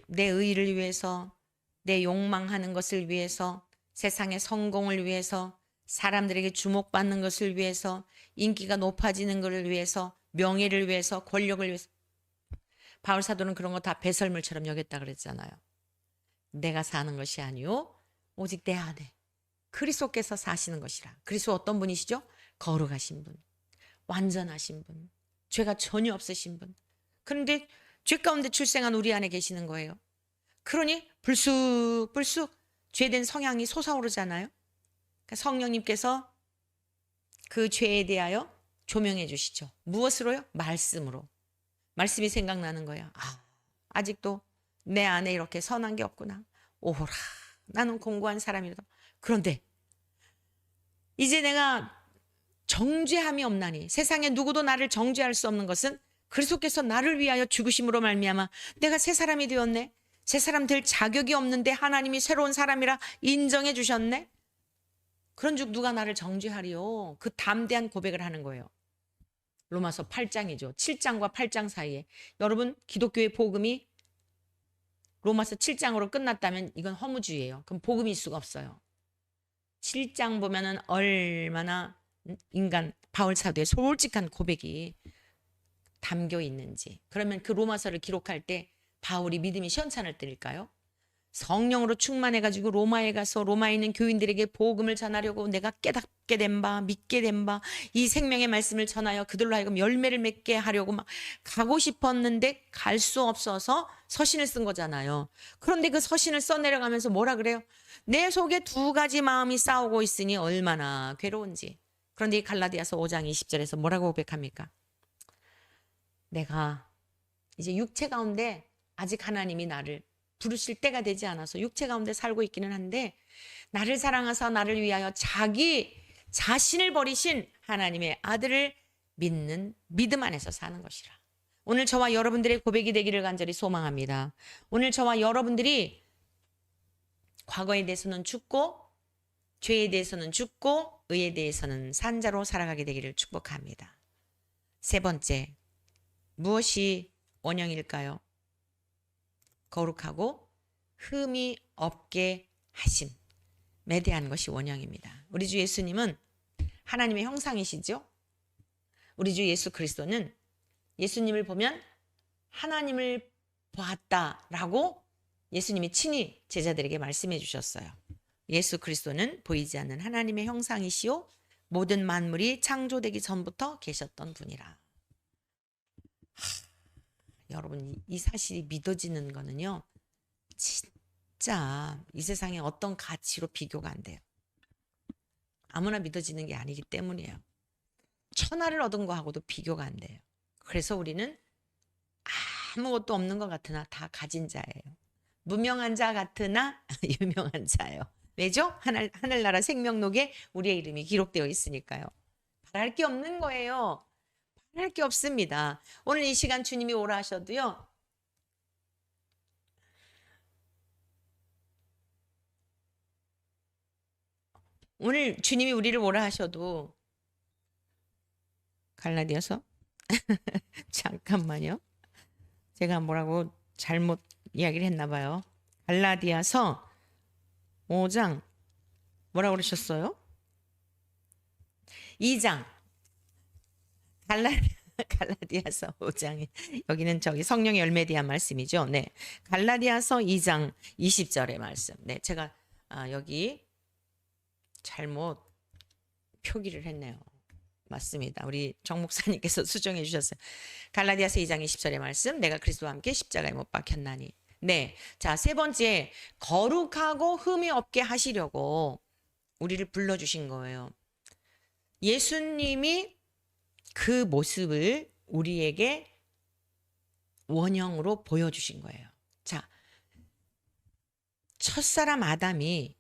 내 의를 위해서, 내 욕망하는 것을 위해서, 세상의 성공을 위해서, 사람들에게 주목받는 것을 위해서, 인기가 높아지는 것을 위해서, 명예를 위해서, 권력을 위해서. 바울 사도는 그런 거 다 배설물처럼 여겼다 그랬잖아요. 내가 사는 것이 아니요, 오직 내 안에 그리스도께서 사시는 것이라. 그리스도 어떤 분이시죠? 거룩하신 분, 완전하신 분, 죄가 전혀 없으신 분. 그런데 죄 가운데 출생한 우리 안에 계시는 거예요. 그러니 불쑥불쑥 죄된 성향이 솟아오르잖아요. 그러니까 성령님께서 그 죄에 대하여 조명해 주시죠. 무엇으로요? 말씀으로. 말씀이 생각나는 거예요. 아, 아직도 내 안에 이렇게 선한 게 없구나. 오라, 나는 공고한 사람이다. 그런데 이제 내가 정죄함이 없나니, 세상에 누구도 나를 정죄할 수 없는 것은 그리스도께서 나를 위하여 죽으심으로 말미암아 내가 새 사람이 되었네. 새 사람 될 자격이 없는데 하나님이 새로운 사람이라 인정해 주셨네. 그런즉 누가 나를 정죄하리요. 그 담대한 고백을 하는 거예요. 로마서 8장이죠. 7장과 8장 사이에. 여러분, 기독교의 복음이 로마서 7장으로 끝났다면 이건 허무주의예요. 그럼 복음일 수가 없어요. 7장 보면은 얼마나 인간 바울 사도의 솔직한 고백이 담겨 있는지. 그러면 그 로마서를 기록할 때 바울이 믿음이 시원찮을 때일까요? 성령으로 충만해가지고 로마에 가서 로마에 있는 교인들에게 복음을 전하려고 내가 깨닫게 된 바, 믿게 된 바, 이 생명의 말씀을 전하여 그들로 하여금 열매를 맺게 하려고 막 가고 싶었는데 갈 수 없어서 서신을 쓴 거잖아요. 그런데 그 서신을 써내려가면서 뭐라 그래요? 내 속에 두 가지 마음이 싸우고 있으니 얼마나 괴로운지. 그런데 이 갈라디아서 5장 20절에서 뭐라고 고백합니까? 내가 이제 육체 가운데 아직 하나님이 나를 부르실 때가 되지 않아서 육체 가운데 살고 있기는 한데, 나를 사랑하사 나를 위하여 자기 자신을 버리신 하나님의 아들을 믿는 믿음 안에서 사는 것이라. 오늘 저와 여러분들의 고백이 되기를 간절히 소망합니다. 오늘 저와 여러분들이 과거에 대해서는 죽고, 죄에 대해서는 죽고, 의에 대해서는 산자로 살아가게 되기를 축복합니다. 세 번째, 무엇이 원형일까요? 거룩하고 흠이 없게 하심에 대한 것이 원형입니다. 우리 주 예수님은 하나님의 형상이시죠? 우리 주 예수 그리스도는 예수님을 보면 하나님을 보았다라고 예수님이 친히 제자들에게 말씀해 주셨어요. 예수 그리스도는 보이지 않는 하나님의 형상이시요 모든 만물이 창조되기 전부터 계셨던 분이라. 여러분, 이 사실이 믿어지는 거는요, 진짜 이 세상에 어떤 가치로 비교가 안 돼요. 아무나 믿어지는 게 아니기 때문이에요. 천하를 얻은 거하고도 비교가 안 돼요. 그래서 우리는 아무것도 없는 것 같으나 다 가진 자예요. 무명한 자 같으나 유명한 자예요. 왜죠? 하늘나라 생명록에 우리의 이름이 기록되어 있으니까요. 바랄 게 없는 거예요. 할 게 없습니다. 오늘 이 시간 주님이 오라 하셔도요, 오늘 주님이 우리를 오라 하셔도, 갈라디아서 잠깐만요. 제가 뭐라고 잘못 이야기를 했나 봐요. 갈라디아서 5장 뭐라고 그러셨어요? 2장 갈라 갈라디아서 5장에 여기는 저기 성령의 열매에 대한 말씀이죠. 네. 갈라디아서 2장 20절의 말씀. 네. 제가 여기 잘못 표기를 했네요. 맞습니다. 우리 정 목사님께서 수정해 주셨어요. 갈라디아서 2장 20절의 말씀. 내가 그리스도와 함께 십자가에 못 박혔나니. 네. 자, 세 번째, 거룩하고 흠이 없게 하시려고 우리를 불러주신 거예요. 예수님이 그 모습을 우리에게 원형으로 보여주신 거예요. 자, 첫사람 아담이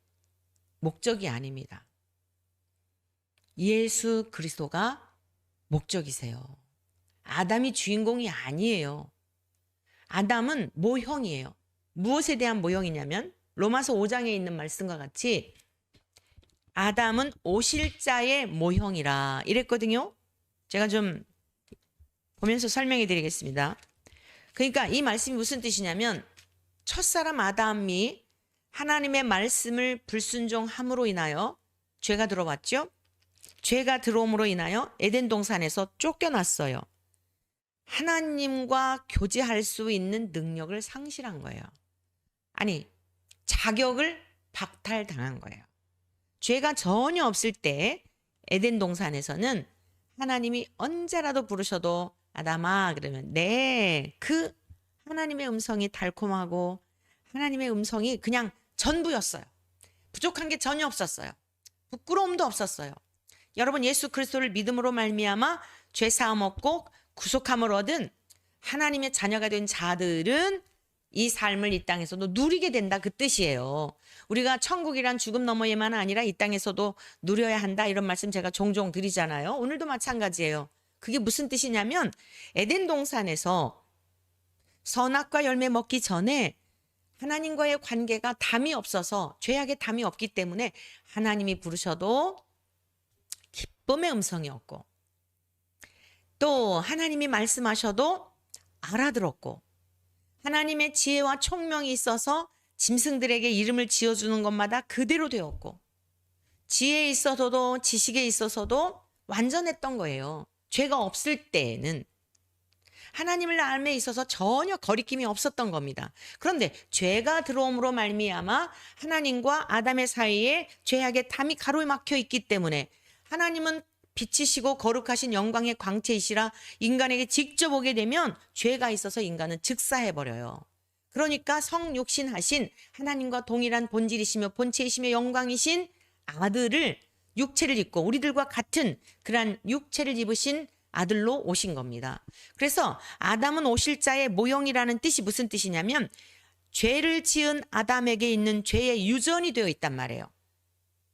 목적이 아닙니다. 예수 그리스도가 목적이세요. 아담이 주인공이 아니에요. 아담은 모형이에요. 무엇에 대한 모형이냐면 로마서 5장에 있는 말씀과 같이 아담은 오실 자의 모형이라 이랬거든요. 제가 좀 보면서 설명해 드리겠습니다. 그러니까 이 말씀이 무슨 뜻이냐면 첫사람 아담이 하나님의 말씀을 불순종함으로 인하여 죄가 들어왔죠. 죄가 들어옴으로 인하여 에덴 동산에서 쫓겨났어요. 하나님과 교제할 수 있는 능력을 상실한 거예요. 아니, 자격을 박탈당한 거예요. 죄가 전혀 없을 때 에덴 동산에서는 하나님이 언제라도 부르셔도 아담아 그러면 네, 그 하나님의 음성이 달콤하고 하나님의 음성이 그냥 전부였어요. 부족한 게 전혀 없었어요. 부끄러움도 없었어요. 여러분, 예수 그리스도를 믿음으로 말미암아 죄 사함 얻고 구속함을 얻은 하나님의 자녀가 된 자들은 이 삶을 이 땅에서도 누리게 된다, 그 뜻이에요. 우리가 천국이란 죽음 너머에만 아니라 이 땅에서도 누려야 한다, 이런 말씀 제가 종종 드리잖아요. 오늘도 마찬가지예요. 그게 무슨 뜻이냐면 에덴 동산에서 선악과 열매 먹기 전에 하나님과의 관계가 담이 없어서, 죄악의 담이 없기 때문에 하나님이 부르셔도 기쁨의 음성이 없고, 또 하나님이 말씀하셔도 알아들었고, 하나님의 지혜와 총명이 있어서 짐승들에게 이름을 지어주는 것마다 그대로 되었고, 지혜에 있어서도 지식에 있어서도 완전했던 거예요. 죄가 없을 때에는 하나님을 알에 있어서 전혀 거리낌이 없었던 겁니다. 그런데 죄가 들어옴으로 말미암아 하나님과 아담의 사이에 죄악의 담이 가로막혀 있기 때문에 하나님은 빛이시고 거룩하신 영광의 광채이시라 인간에게 직접 오게 되면 죄가 있어서 인간은 즉사해버려요. 그러니까 성육신하신 하나님과 동일한 본질이시며 본체이시며 영광이신 아들을, 육체를 입고 우리들과 같은 그러한 육체를 입으신 아들로 오신 겁니다. 그래서 아담은 오실 자의 모형이라는 뜻이 무슨 뜻이냐면 죄를 지은 아담에게 있는 죄의 유전이 되어 있단 말이에요.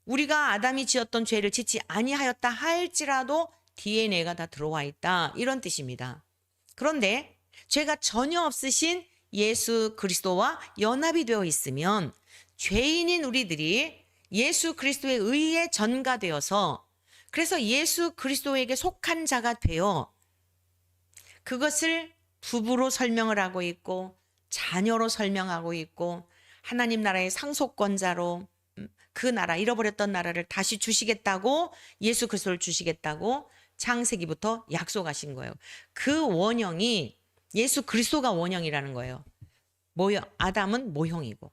우리가 아담이 지었던 죄를 짓지 아니하였다 할지라도 DNA가 다 들어와 있다, 이런 뜻입니다. 그런데 죄가 전혀 없으신 예수 그리스도와 연합이 되어 있으면 죄인인 우리들이 예수 그리스도의 의에 전가되어서, 그래서 예수 그리스도에게 속한 자가 되어 그것을 부부로 설명을 하고 있고 자녀로 설명하고 있고 하나님 나라의 상속권자로 그 나라, 잃어버렸던 나라를 다시 주시겠다고, 예수 그리스도를 주시겠다고 창세기부터 약속하신 거예요. 그 원형이 예수 그리스도가 원형이라는 거예요. 아담은 모형이고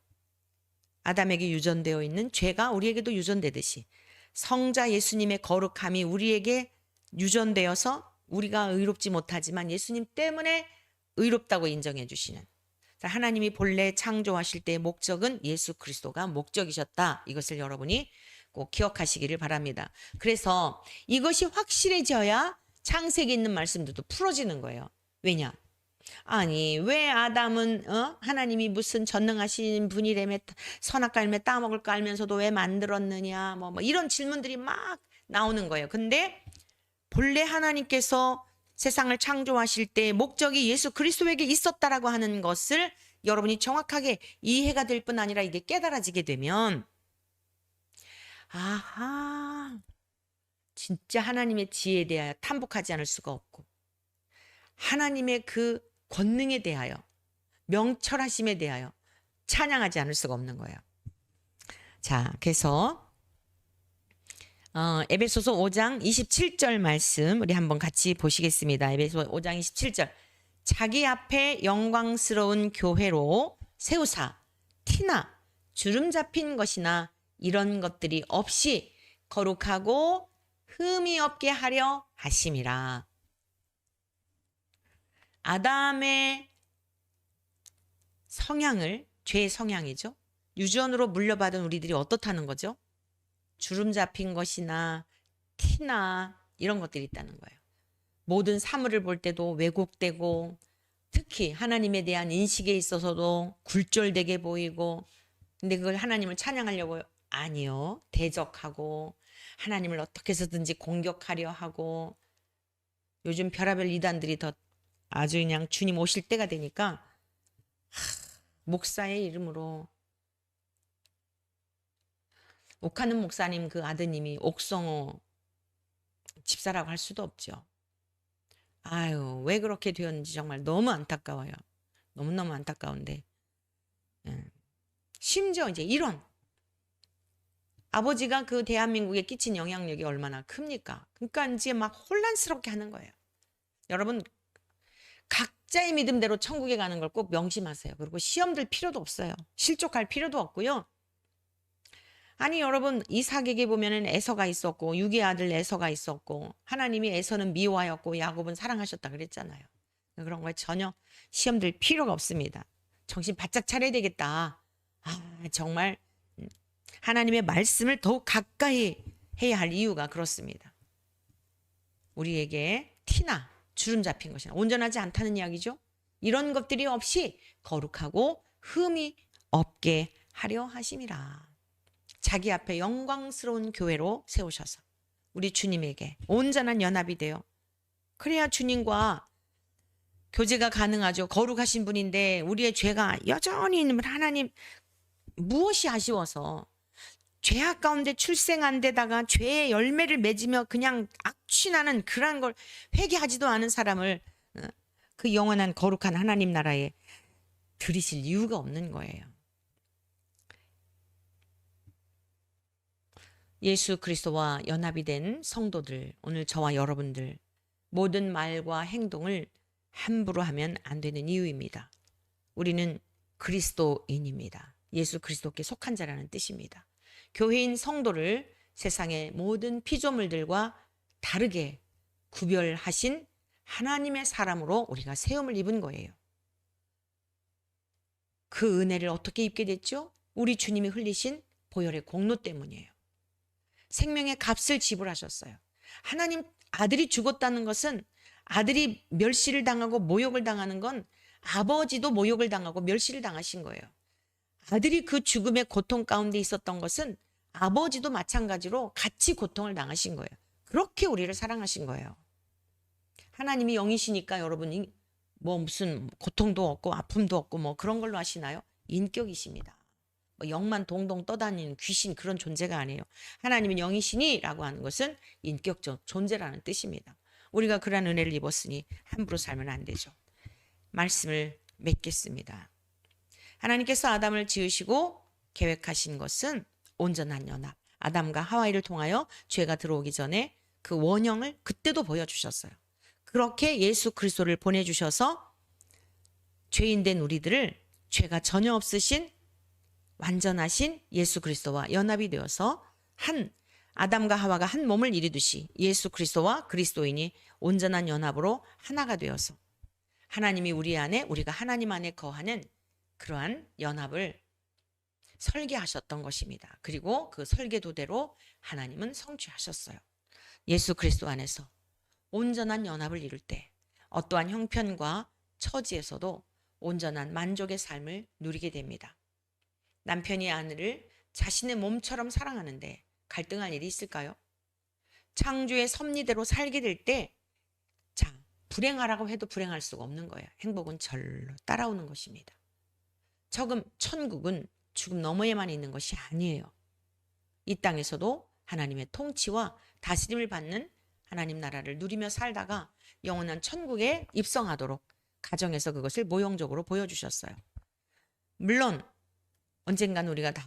아담에게 유전되어 있는 죄가 우리에게도 유전되듯이 성자 예수님의 거룩함이 우리에게 유전되어서 우리가 의롭지 못하지만 예수님 때문에 의롭다고 인정해 주시는, 하나님이 본래 창조하실 때의 목적은 예수 그리스도가 목적이셨다. 이것을 여러분이 꼭 기억하시기를 바랍니다. 그래서 이것이 확실해져야 창세기에 있는 말씀들도 풀어지는 거예요. 왜냐? 아니, 왜 아담은 하나님이 무슨 전능하신 분이라며 선악과 열매 따먹을 거 알면서도 왜 만들었느냐, 뭐 이런 질문들이 막 나오는 거예요. 근데 본래 하나님께서 세상을 창조하실 때 목적이 예수 그리스도에게 있었다라고 하는 것을 여러분이 정확하게 이해가 될 뿐 아니라 이게 깨달아지게 되면, 아하, 진짜 하나님의 지혜에 대하여 탐복하지 않을 수가 없고 하나님의 그 권능에 대하여, 명철하심에 대하여 찬양하지 않을 수가 없는 거예요. 자, 그래서 에베소서 5장 27절 말씀 우리 한번 같이 보시겠습니다. 에베소 5장 27절. 자기 앞에 영광스러운 교회로 세우사 티나 주름 잡힌 것이나 이런 것들이 없이 거룩하고 흠이 없게 하려 하심이라. 아담의 성향을, 죄의 성향이죠. 유전으로 물려받은 우리들이 어떻다는 거죠? 주름 잡힌 것이나 티나 이런 것들이 있다는 거예요. 모든 사물을 볼 때도 왜곡되고, 특히 하나님에 대한 인식에 있어서도 굴절되게 보이고, 근데 그걸 하나님을 찬양하려고 아니요. 대적하고 하나님을 어떻게 해서든지 공격하려 하고, 요즘 별하별 이단들이 더 아주 그냥 주님 오실 때가 되니까 목사의 이름으로 옥하는 목사님 그 아드님이 옥성호 집사라고 할 수도 없죠. 아유, 왜 그렇게 되었는지 정말 너무 안타까워요. 너무너무 안타까운데, 심지어 이제 이런 아버지가 그 대한민국에 끼친 영향력이 얼마나 큽니까? 그러니까 이제 막 혼란스럽게 하는 거예요. 여러분, 각자의 믿음대로 천국에 가는 걸 꼭 명심하세요. 그리고 시험 들 필요도 없어요. 실족할 필요도 없고요. 아니 여러분, 이삭에게 보면은 에서가 있었고, 육의 아들 에서가 있었고, 하나님이 에서는 미워하였고 야곱은 사랑하셨다 그랬잖아요. 그런 거에 전혀 시험 들 필요가 없습니다. 정신 바짝 차려야 되겠다. 정말 하나님의 말씀을 더욱 가까이 해야 할 이유가 그렇습니다. 우리에게 티나 주름 잡힌 것이나 온전하지 않다는 이야기죠. 이런 것들이 없이 거룩하고 흠이 없게 하려 하심이라. 자기 앞에 영광스러운 교회로 세우셔서 우리 주님에게 온전한 연합이 되어, 그래야 주님과 교제가 가능하죠. 거룩하신 분인데 우리의 죄가 여전히 있는 하나님, 무엇이 아쉬워서 죄악 가운데 출생한 데다가 죄의 열매를 맺으며 그냥 악취나는 그런 걸 회개하지도 않은 사람을 그 영원한 거룩한 하나님 나라에 들이실 이유가 없는 거예요. 예수 그리스도와 연합이 된 성도들, 오늘 저와 여러분들 모든 말과 행동을 함부로 하면 안 되는 이유입니다. 우리는 그리스도인입니다. 예수 그리스도께 속한 자라는 뜻입니다. 교회인 성도를 세상의 모든 피조물들과 다르게 구별하신 하나님의 사람으로 우리가 세움을 입은 거예요. 그 은혜를 어떻게 입게 됐죠? 우리 주님이 흘리신 보혈의 공로 때문이에요. 생명의 값을 지불하셨어요. 하나님 아들이 죽었다는 것은, 아들이 멸시를 당하고 모욕을 당하는 건 아버지도 모욕을 당하고 멸시를 당하신 거예요. 아들이 그 죽음의 고통 가운데 있었던 것은 아버지도 마찬가지로 같이 고통을 당하신 거예요. 그렇게 우리를 사랑하신 거예요. 하나님이 영이시니까 여러분이 뭐 무슨 고통도 없고 아픔도 없고 뭐 그런 걸로 하시나요? 인격이십니다. 뭐 영만 동동 떠다니는 귀신, 그런 존재가 아니에요. 하나님은 영이시니라고 하는 것은 인격적 존재라는 뜻입니다. 우리가 그러한 은혜를 입었으니 함부로 살면 안 되죠. 말씀을 맺겠습니다. 하나님께서 아담을 지으시고 계획하신 것은 온전한 연합. 아담과 하와이를 통하여 죄가 들어오기 전에 그 원형을 그때도 보여주셨어요. 그렇게 예수 그리스도를 보내주셔서 죄인된 우리들을 죄가 전혀 없으신 완전하신 예수 그리스도와 연합이 되어서 한 아담과 하와가 한 몸을 이루듯이 예수 그리스도와 그리스도인이 온전한 연합으로 하나가 되어서 하나님이 우리 안에, 우리가 하나님 안에 거하는 그러한 연합을 설계하셨던 것입니다. 그리고 그 설계도대로 하나님은 성취하셨어요. 예수 그리스도 안에서 온전한 연합을 이룰 때 어떠한 형편과 처지에서도 온전한 만족의 삶을 누리게 됩니다. 남편이 아내를 자신의 몸처럼 사랑하는데 갈등할 일이 있을까요? 창조의 섭리대로 살게 될 때, 자, 불행하라고 해도 불행할 수가 없는 거예요. 행복은 절로 따라오는 것입니다. 천국은 죽음 너머에만 있는 것이 아니에요. 이 땅에서도 하나님의 통치와 다스림을 받는 하나님 나라를 누리며 살다가 영원한 천국에 입성하도록 가정에서 그것을 모형적으로 보여주셨어요. 물론 언젠간 우리가 다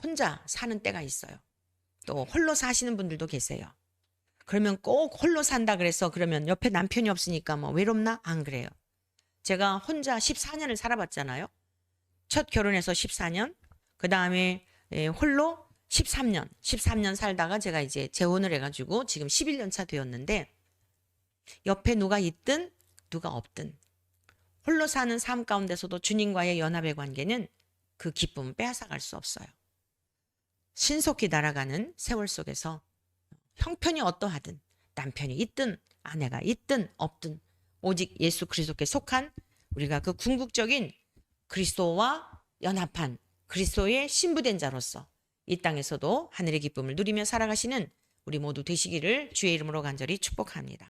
혼자 사는 때가 있어요. 또 홀로 사시는 분들도 계세요. 그러면 꼭 홀로 산다 그래서 그러면 옆에 남편이 없으니까 뭐 외롭나? 안 그래요. 제가 혼자 14년을 살아봤잖아요. 첫 결혼해서 14년, 그 다음에 홀로 13년 살다가 제가 이제 재혼을 해가지고 지금 11년 차 되었는데 옆에 누가 있든 누가 없든 홀로 사는 삶 가운데서도 주님과의 연합의 관계는 그 기쁨을 빼앗아갈 수 없어요. 신속히 날아가는 세월 속에서 형편이 어떠하든 남편이 있든 아내가 있든 없든 오직 예수 그리스도께 속한 우리가 그 궁극적인 그리스도와 연합한 그리스도의 신부된 자로서 이 땅에서도 하늘의 기쁨을 누리며 살아가시는 우리 모두 되시기를 주의 이름으로 간절히 축복합니다.